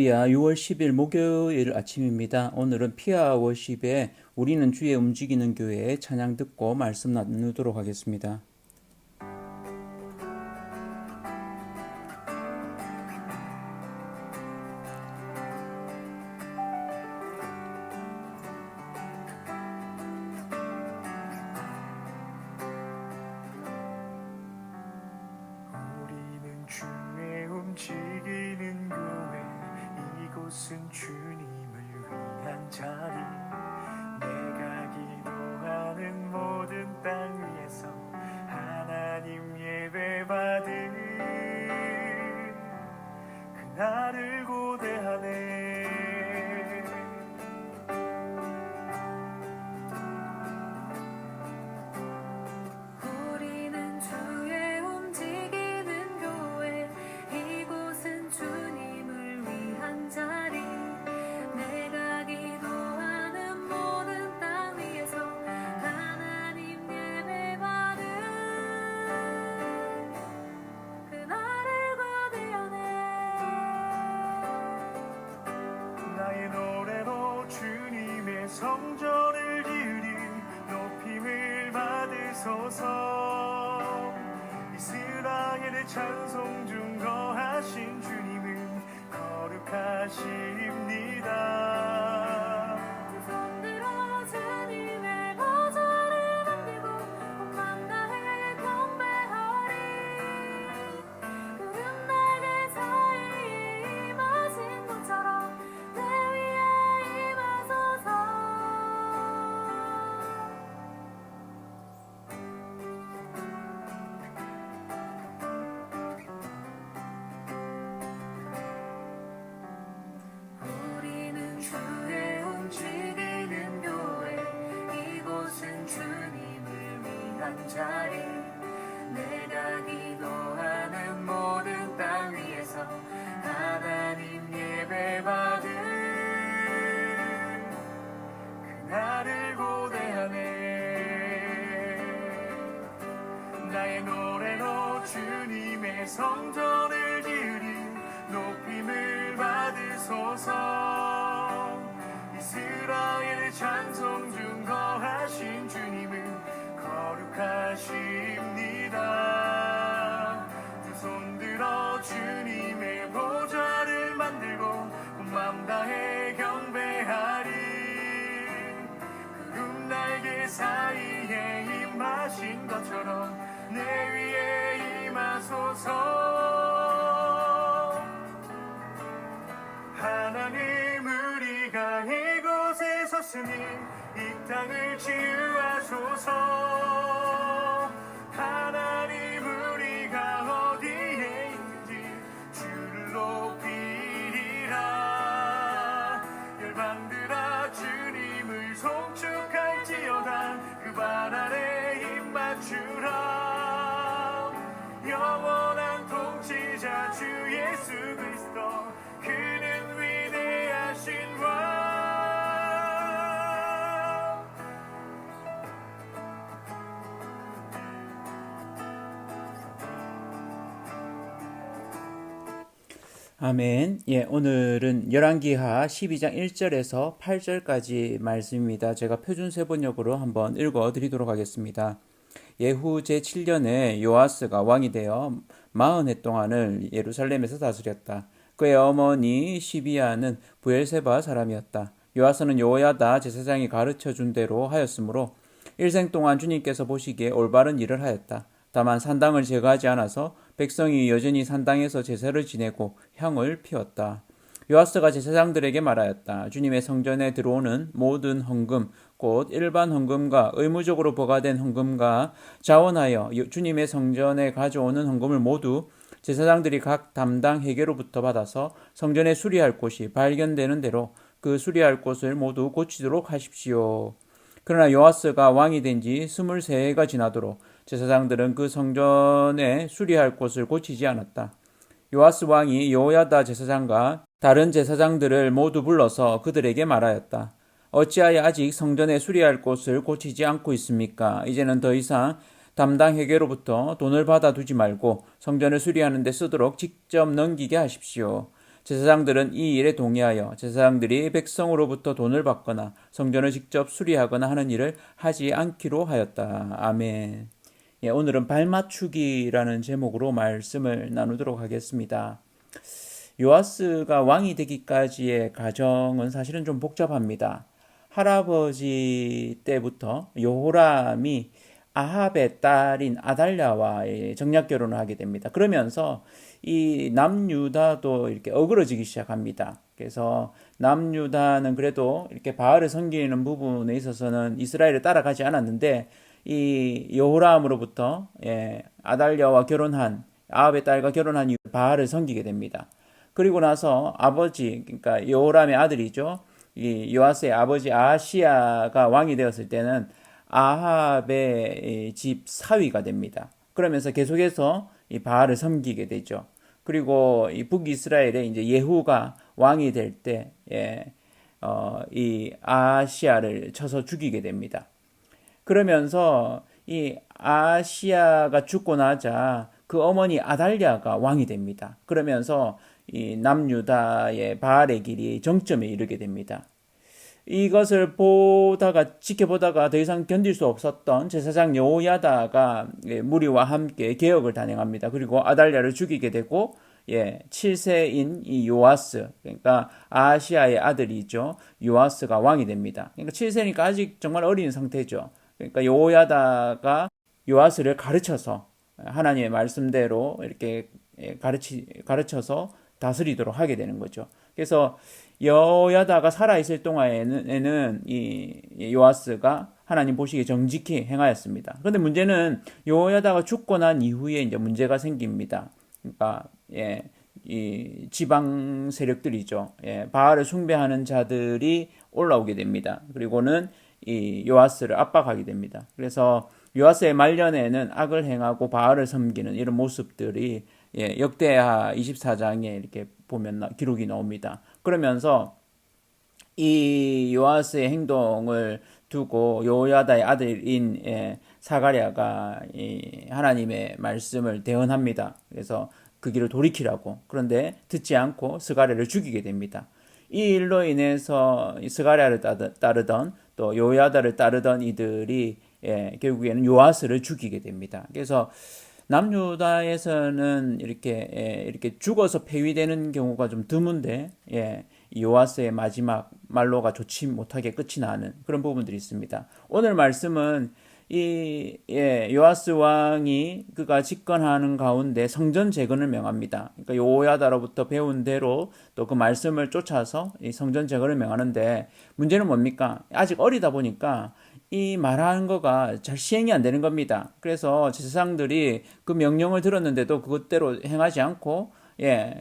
할렐루야. 6월 10일 목요일 아침입니다. 오늘은 피아 워십에 우리는 주에 움직이는 교회의 찬양 듣고 말씀 나누도록 하겠습니다. 우리는 주의 움직이는 교회, 이곳은 주님을 위한 자리. 내가 기도하는 모든 땅 위에서 하나님 예배 받은 그날을 고대하네. 우리는 주의 움직이는 교회, 이곳은 주님을 위한 자리. 내가 기도하는 모든 땅 위에서 하나님 예배 받은 그날을 거대하네. 나의 노래로 주님의 성전을 지으리. 높임을 받으소서. 이스라엘의 찬송 중 거하신 주님은 거룩하십니다. 두 손 들어 주님의 보좌를 만들고 온 맘 다해 경배하리. 구름 날개 사이에 임하신 것처럼 내 위에 임하소서. 우리는 주의 움직이는 교회, 이곳은 주님을 위한 자리. 내가 기도하는 모든 땅 위에서 하나님 예배 받은 그날을 고대하네. 나의 노래로 주님의 성전을 지으리. 높임을 받으소서. 이스라엘의 찬송 중 거하신 주님은 거룩하십니다. 두 손 들어 주님의 보좌를 만들고 온 맘 다해 경배하리. 구름 날개 사이에 임하신 것처럼 내 위에 임하소서. 하나님, 우리가 이곳에 섰으니 이 땅을 치유하소서. 하나님, 우리가 어디에 있든지 주를 높이리라. 열방들아 주님을 송축할지어다. 그 발 아래 힘 맞추라. 영원한 통치자 주 예수 그리스도, 그는 위대하신 왕. 아멘. 오늘은 열왕기하 12장 1절에서 8절까지 말씀입니다. 제가 표준세 번역으로 한번 읽어드리도록 하겠습니다. 예후 제7년에 요아스가 왕이 되어 40해 동안을 예루살렘에서 다스렸다. 그의 어머니 시비아는 브엘세바 사람이었다. 요아스는 여호야다 제사장이 가르쳐준 대로 하였으므로 일생 동안 주님께서 보시기에 올바른 일을 하였다. 다만 산당을 제거하지 않아서 백성이 여전히 산당에서 제사를 지내고 향을 피웠다. 요아스가 제사장들에게 말하였다. 주님의 성전에 들어오는 모든 헌금, 곧 일반 헌금과 의무적으로 부과된 헌금과 자원하여 주님의 성전에 가져오는 헌금을 모두 제사장들이 각 담당 회계로부터 받아서 성전에 수리할 곳이 발견되는 대로 그 수리할 곳을 모두 고치도록 하십시오. 그러나 요아스가 왕이 된 지 23해가 지나도록 제사장들은 그 성전에 수리할 곳을 고치지 않았다. 요아스 왕이 여호야다 제사장과 다른 제사장들을 모두 불러서 그들에게 말하였다. 어찌하여 아직 성전에 수리할 곳을 고치지 않고 있습니까? 이제는 더 이상 담당 회계로부터 돈을 받아두지 말고 성전을 수리하는 데 쓰도록 직접 넘기게 하십시오. 제사장들은 이 일에 동의하여 제사장들이 백성으로부터 돈을 받거나 성전을 직접 수리하거나 하는 일을 하지 않기로 하였다. 아멘. 예, 오늘은 발맞추기라는 제목으로 말씀을 나누도록 하겠습니다. 요아스가 왕이 되기까지의 과정은 사실은 좀 복잡합니다. 할아버지 때부터 여호람이 아합의 딸인 아달랴와 정략 결혼을 하게 됩니다. 그러면서 이 남유다도 이렇게 어그러지기 시작합니다. 그래서 남유다는 그래도 이렇게 바알을 섬기는 부분에 있어서는 이스라엘을 따라가지 않았는데 이 여호람으로부터 아달랴와 결혼한 아합의 딸과 결혼한 이후 바알을 섬기게 됩니다. 그리고 나서 아버지, 그러니까 여호람의 아들이죠. 이 요아스의 아버지 아하시야가 왕이 되었을 때는 아합의 집 사위가 됩니다. 그러면서 계속해서 이 바알을 섬기게 되죠. 그리고 이 북이스라엘에 이제 예후가 왕이 될 때, 이 아하시야를 쳐서 죽이게 됩니다. 그러면서 이 아하시야가 죽고 나자 그 어머니 아달랴가 왕이 됩니다. 그러면서 이 남유다의 바알의 길이 정점에 이르게 됩니다. 이것을 지켜보다가 더 이상 견딜 수 없었던 제사장 여호야다가 무리와 함께 개혁을 단행합니다. 그리고 아달랴를 죽이게 되고 7세인 이 요아스, 그러니까 아하시야의 아들이죠. 요아스가 왕이 됩니다. 그러니까 7세니까 아직 정말 어린 상태죠. 그러니까 여호야다가 요아스를 가르쳐서 하나님의 말씀대로 이렇게 가르쳐서 다스리도록 하게 되는 거죠. 그래서 여호야다가 살아있을 동안에는 이 요아스가 하나님 보시기에 정직히 행하였습니다. 그런데 문제는 여호야다가 죽고 난 이후에 이제 문제가 생깁니다. 그러니까 이 지방 세력들이죠. 바알을 숭배하는 자들이 올라오게 됩니다. 그리고는 이 요아스를 압박하게 됩니다. 그래서 요아스의 말년에는 악을 행하고 바알을 섬기는 이런 모습들이 역대하 24장에 이렇게 보면 기록이 나옵니다. 그러면서 이 요아스의 행동을 두고 여호야다의 아들인 사가랴가 하나님의 말씀을 대언합니다. 그래서 그 길을 돌이키라고. 그런데 듣지 않고 스가랴를 죽이게 됩니다. 이 일로 인해서 스가랴를 따르던 또 여호야다를 따르던 이들이 결국에는 요아스를 죽이게 됩니다. 그래서 남유다에서는 이렇게 죽어서 폐위되는 경우가 좀 드문데, 요아스의 마지막 말로가 좋지 못하게 끝이 나는 그런 부분들이 있습니다. 오늘 말씀은 요아스 왕이 그가 집권하는 가운데 성전 재건을 명합니다. 그러니까 여호야다로부터 배운 대로 또 그 말씀을 쫓아서 이 성전 재건을 명하는데 문제는 뭡니까? 아직 어리다 보니까 이 말하는 거가 잘 시행이 안 되는 겁니다. 그래서 제사장들이 그 명령을 들었는데도 그것대로 행하지 않고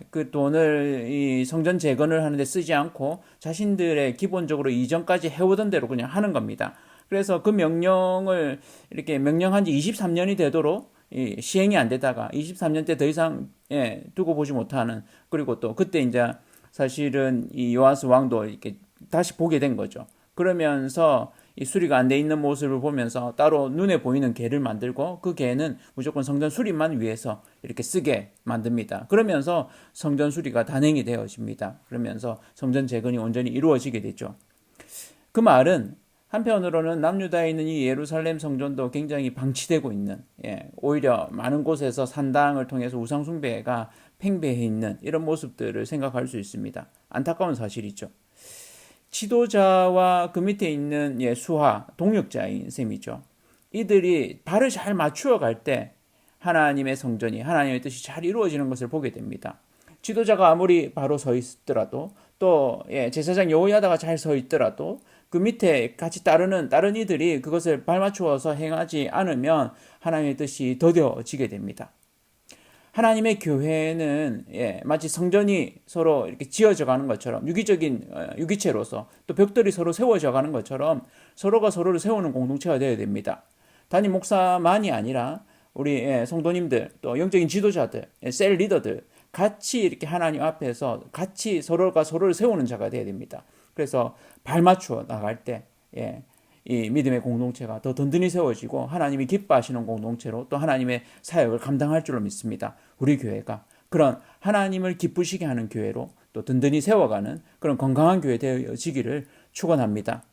그 돈을 이 성전 재건을 하는데 쓰지 않고 자신들의 기본적으로 이전까지 해오던 대로 그냥 하는 겁니다. 그래서 그 명령을 이렇게 명령한 지 23년이 되도록 시행이 안 되다가 23년 때 더 이상 두고 보지 못하는, 그리고 또 그때 이제 사실은 이 요아스 왕도 이렇게 다시 보게 된 거죠. 그러면서 이 수리가 안 돼 있는 모습을 보면서 따로 눈에 보이는 개를 만들고 그 개는 무조건 성전 수리만 위해서 이렇게 쓰게 만듭니다. 그러면서 성전 수리가 단행이 되어집니다. 그러면서 성전 재건이 온전히 이루어지게 되죠. 그 말은 한편으로는 남유다에 있는 이 예루살렘 성전도 굉장히 방치되고 있는, 오히려 많은 곳에서 산당을 통해서 우상숭배가 팽배해 있는 이런 모습들을 생각할 수 있습니다. 안타까운 사실이죠. 지도자와 그 밑에 있는 수하, 동역자인 셈이죠. 이들이 발을 잘 맞추어 갈 때 하나님의 성전이, 하나님의 뜻이 잘 이루어지는 것을 보게 됩니다. 지도자가 아무리 바로 서 있더라도, 또 제사장 여호야다가 잘 서 있더라도 그 밑에 같이 따르는 다른 이들이 그것을 발맞추어서 행하지 않으면 하나님의 뜻이 더뎌지게 됩니다. 하나님의 교회는 마치 성전이 서로 이렇게 지어져 가는 것처럼, 유기적인 유기체로서 또 벽돌이 서로 세워져 가는 것처럼 서로가 서로를 세우는 공동체가 되어야 됩니다. 단임 목사만이 아니라 우리 성도님들, 또 영적인 지도자들, 셀 리더들 같이 이렇게 하나님 앞에서 같이 서로가 서로를 세우는 자가 되어야 됩니다. 그래서 발맞추어 나갈 때 이 믿음의 공동체가 더 든든히 세워지고 하나님이 기뻐하시는 공동체로 또 하나님의 사역을 감당할 줄로 믿습니다. 우리 교회가 그런 하나님을 기쁘시게 하는 교회로 또 든든히 세워가는 그런 건강한 교회 되어지기를 축원합니다.